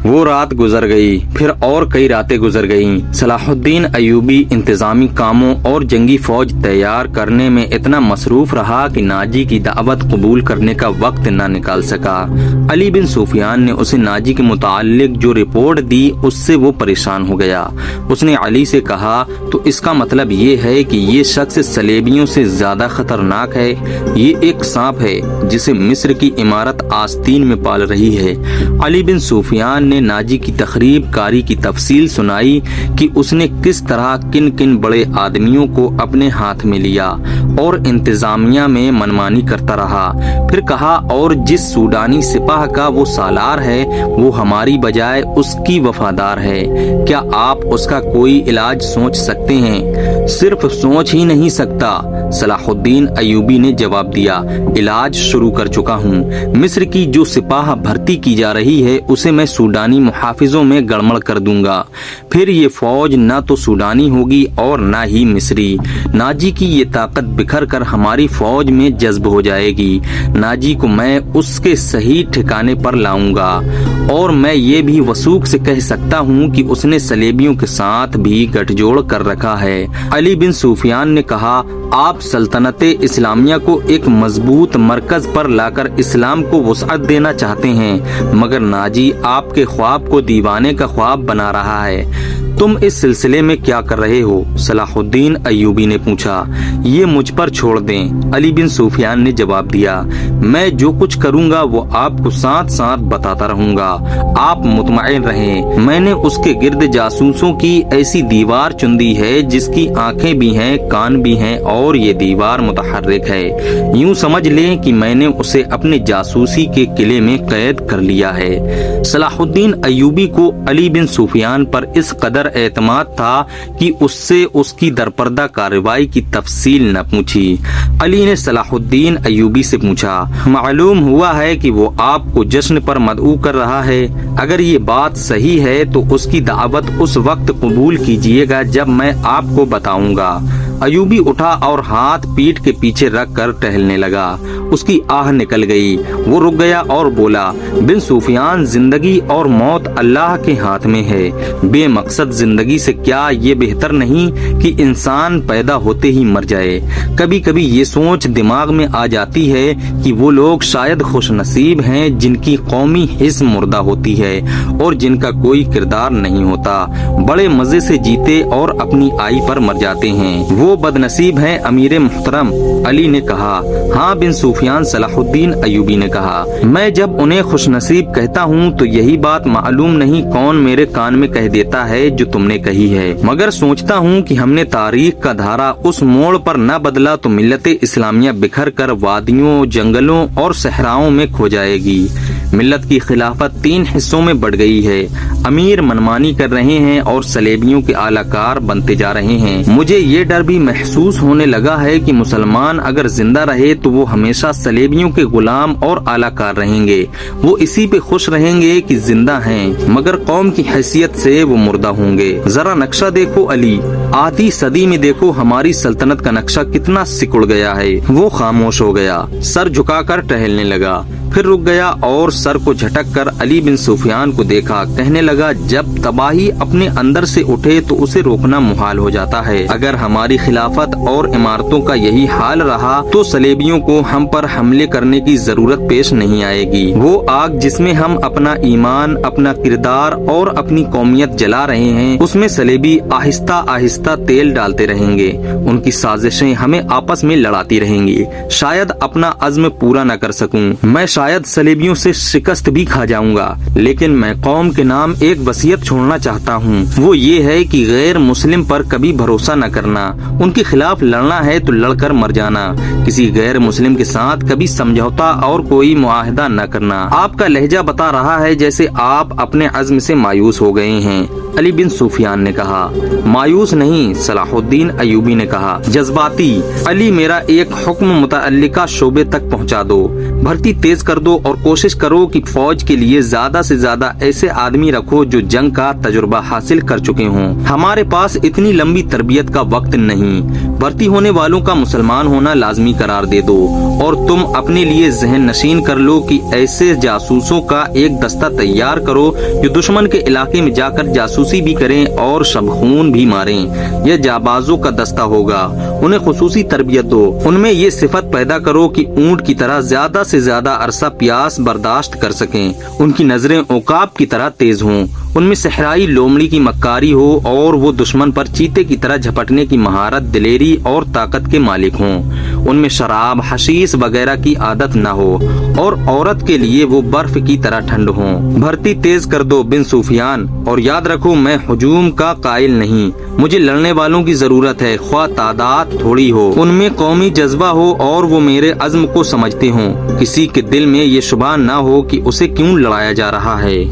وہ رات گزر گئی، پھر اور کئی راتیں گزر گئیں۔ صلاح الدین ایوبی انتظامی کاموں اور جنگی فوج تیار کرنے میں اتنا مصروف رہا کہ ناجی کی دعوت قبول کرنے کا وقت نہ نکال سکا۔ علی بن سفیان نے اسے ناجی کے متعلق جو رپورٹ دی اس سے وہ پریشان ہو گیا۔ اس نے علی سے کہا، تو اس کا مطلب یہ ہے کہ یہ شخص صلیبیوں سے زیادہ خطرناک ہے؟ یہ ایک سانپ ہے جسے مصر کی عمارت آستین میں پال رہی ہے۔ علی بن سفیان نے ناجی کی تخریب کاری کی تفصیل سنائی کہ اس نے کس طرح کن کن بڑے آدمیوں کو اپنے ہاتھ میں لیا اور انتظامیہ میں منمانی کرتا رہا۔ پھر کہا، اور جس سوڈانی سپاہ کا وہ سالار ہے وہ ہماری بجائے اس کی وفادار ہے۔ کیا آپ اس کا کوئی علاج سوچ سکتے ہیں؟ صرف سوچ ہی نہیں سکتا، صلاح الدین ایوبی نے جواب دیا، علاج شروع کر چکا ہوں۔ مصر کی جو سپاہ بھرتی کی جا رہی ہے اسے میں سوڈانی محافظوں میں گڑمڑ کر دوں گا۔ پھر یہ فوج نہ تو سوڈانی ہوگی اور نہ ہی مصری۔ ناجی کی یہ طاقت بکھر کر ہماری فوج میں جذب ہو جائے گی۔ ناجی کو میں اس کے صحیح ٹھکانے پر لاؤں گا، اور میں یہ بھی وثوق سے کہہ سکتا ہوں کہ اس نے صلیبیوں کے ساتھ بھی گٹھ جوڑ کر رکھا ہے۔ علی بن سفیان نے کہا، آپ سلطنت اسلامیہ کو ایک مضبوط مرکز پر لا کر اسلام کو وسعت دینا چاہتے ہیں، مگر ناجی آپ کے خواب کو دیوانے کا خواب بنا رہا ہے۔ تم اس سلسلے میں کیا کر رہے ہو؟ صلاح الدین ایوبی نے پوچھا۔ یہ مجھ پر چھوڑ دیں، علی بن سفیان نے جواب دیا، میں جو کچھ کروں گا وہ آپ کو ساتھ ساتھ بتاتا رہوں گا۔ آپ مطمئن رہیں، میں نے اس کے گرد جاسوسوں کی ایسی دیوار چن دی ہے جس کی آنکھیں بھی ہیں، کان بھی ہیں، اور یہ دیوار متحرک ہے۔ یوں سمجھ لیں کہ میں نے اسے اپنے جاسوسی کے قلعے میں قید کر لیا ہے۔ صلاح الدین ایوبی کو علی بن سفیان پر اس قدر اعتماد تھا کہ اس سے اس کی درپردہ کارروائی کی تفصیل نہ پوچھی۔ علی نے صلاح الدین ایوبی سے پوچھا، معلوم ہوا ہے کہ وہ آپ کو جشن پر مدعو کر رہا ہے؟ اگر یہ بات صحیح ہے تو اس کی دعوت اس وقت قبول کیجیے گا جب میں آپ کو بتاؤں گا۔ ایوبی اٹھا اور ہاتھ پیٹھ کے پیچھے رکھ کر ٹہلنے لگا۔ اس کی آہ نکل گئی، وہ رک گیا اور بولا، بن سفیان، زندگی اور موت اللہ کے ہاتھ میں ہے۔ بے مقصد زندگی سے کیا یہ بہتر نہیں کہ انسان پیدا ہوتے ہی مر جائے؟ کبھی کبھی یہ سوچ دماغ میں آ جاتی ہے کہ وہ لوگ شاید خوش نصیب ہیں جن کی قومی حس مردہ ہوتی ہے اور جن کا کوئی کردار نہیں ہوتا، بڑے مزے سے جیتے اور اپنی آئی پر مر جاتے ہیں۔ وہ بد نصیب ہیں امیر محترم، علی نے کہا۔ ہاں بن سفیان، صلاح الدین ایوبی نے کہا، میں جب انہیں خوش نصیب کہتا ہوں تو یہی بات معلوم نہیں کون میرے کان میں کہہ دیتا ہے جو تم نے کہی ہے، مگر سوچتا ہوں کہ ہم نے تاریخ کا دھارا اس موڑ پر نہ بدلا تو ملت اسلامیہ بکھر کر وادیوں، جنگلوں اور صحراؤں میں کھو جائے گی۔ ملت کی خلافت 3 حصوں میں بڑھ گئی ہے، امیر منمانی کر رہے ہیں اور صلیبیوں کے اعلی کار بنتے جا رہے ہیں۔ مجھے یہ ڈر بھی محسوس ہونے لگا ہے کہ مسلمان اگر زندہ رہے تو وہ ہمیشہ صلیبیوں کے غلام اور اعلی کار رہیں گے۔ وہ اسی پہ خوش رہیں گے کہ زندہ ہیں، مگر قوم کی حیثیت سے وہ مردہ ہوں گے۔ ذرا نقشہ دیکھو علی، آدھی صدی میں دیکھو ہماری سلطنت کا نقشہ کتنا سکڑ گیا ہے۔ وہ خاموش ہو گیا، سر جھکا کر ٹہلنے لگا، پھر رک گیا اور سر کو جھٹک کر علی بن سفیان کو دیکھا۔ کہنے لگا، جب تباہی اپنے اندر سے اٹھے تو اسے روکنا محال ہو جاتا ہے۔ اگر ہماری خلافت اور عمارتوں کا یہی حال رہا تو صلیبیوں کو ہم پر حملے کرنے کی ضرورت پیش نہیں آئے گی۔ وہ آگ جس میں ہم اپنا ایمان، اپنا کردار اور اپنی قومیت جلا رہے ہیں، اس میں صلیبی آہستہ آہستہ تیل ڈالتے رہیں گے۔ ان کی سازشیں ہمیں آپس میں لڑاتی رہیں گی۔ شاید اپنا عزم پورا نہ کر سکوں، میں شاید صلیبیوں سے شکست بھی کھا جاؤں گا، لیکن میں قوم کے نام ایک وصیت چھوڑنا چاہتا ہوں۔ وہ یہ ہے کہ غیر مسلم پر کبھی بھروسہ نہ کرنا، ان کے خلاف لڑنا ہے تو لڑ کر مر جانا، کسی غیر مسلم کے ساتھ کبھی سمجھوتا اور کوئی معاہدہ نہ کرنا۔ آپ کا لہجہ بتا رہا ہے جیسے آپ اپنے عزم سے مایوس ہو گئے ہیں، علی بن سفیان نے کہا۔ مایوس نہیں، صلاح الدین ایوبی نے کہا، جذباتی۔ علی، میرا ایک حکم متعلقہ شعبے تک پہنچا دو، بھرتی تیز کر دو اور کوشش کرو کہ فوج کے لیے زیادہ سے زیادہ ایسے آدمی رکھو رکھو جو جنگ کا تجربہ حاصل کر چکے ہوں۔ ہمارے پاس اتنی لمبی تربیت کا وقت نہیں۔ بھرتی ہونے والوں کا مسلمان ہونا لازمی قرار دے دو اور تم اپنے لیے ذہن نشین کر لو کہ ایسے جاسوسوں کا ایک دستہ تیار کرو جو دشمن کے علاقے میں جا کر جاسوسی بھی کریں اور شب خون بھی ماریں۔ یہ جابازوں کا دستہ ہوگا، انہیں خصوصی تربیت دو، ان میں یہ صفت پیدا کرو کہ اونٹ کی طرح زیادہ سے زیادہ عرصہ پیاس برداشت کر سکیں، ان کی نظریں عقاب کی طرح تیز ہوں، ان میں صحرائی لومڑی کی مکاری ہو اور وہ دشمن پر چیتے کی طرح جھپٹنے کی مہارت، دلیری اور طاقت کے مالک ہوں، ان میں شراب، حشیش وغیرہ کی عادت نہ ہو اور عورت کے لیے وہ برف کی طرح ٹھنڈ ہوں۔ بھرتی تیز کر دو بن سفیان، اور یاد رکھو میں ہجوم کا قائل نہیں، مجھے لڑنے والوں کی ضرورت ہے، خواہ تعداد تھوڑی ہو، ان میں قومی جذبہ ہو اور وہ میرے عزم کو سمجھتے ہوں، کسی کے دل میں یہ شبہ نہ ہو کہ اسے کیوں لڑایا جا رہا ہے۔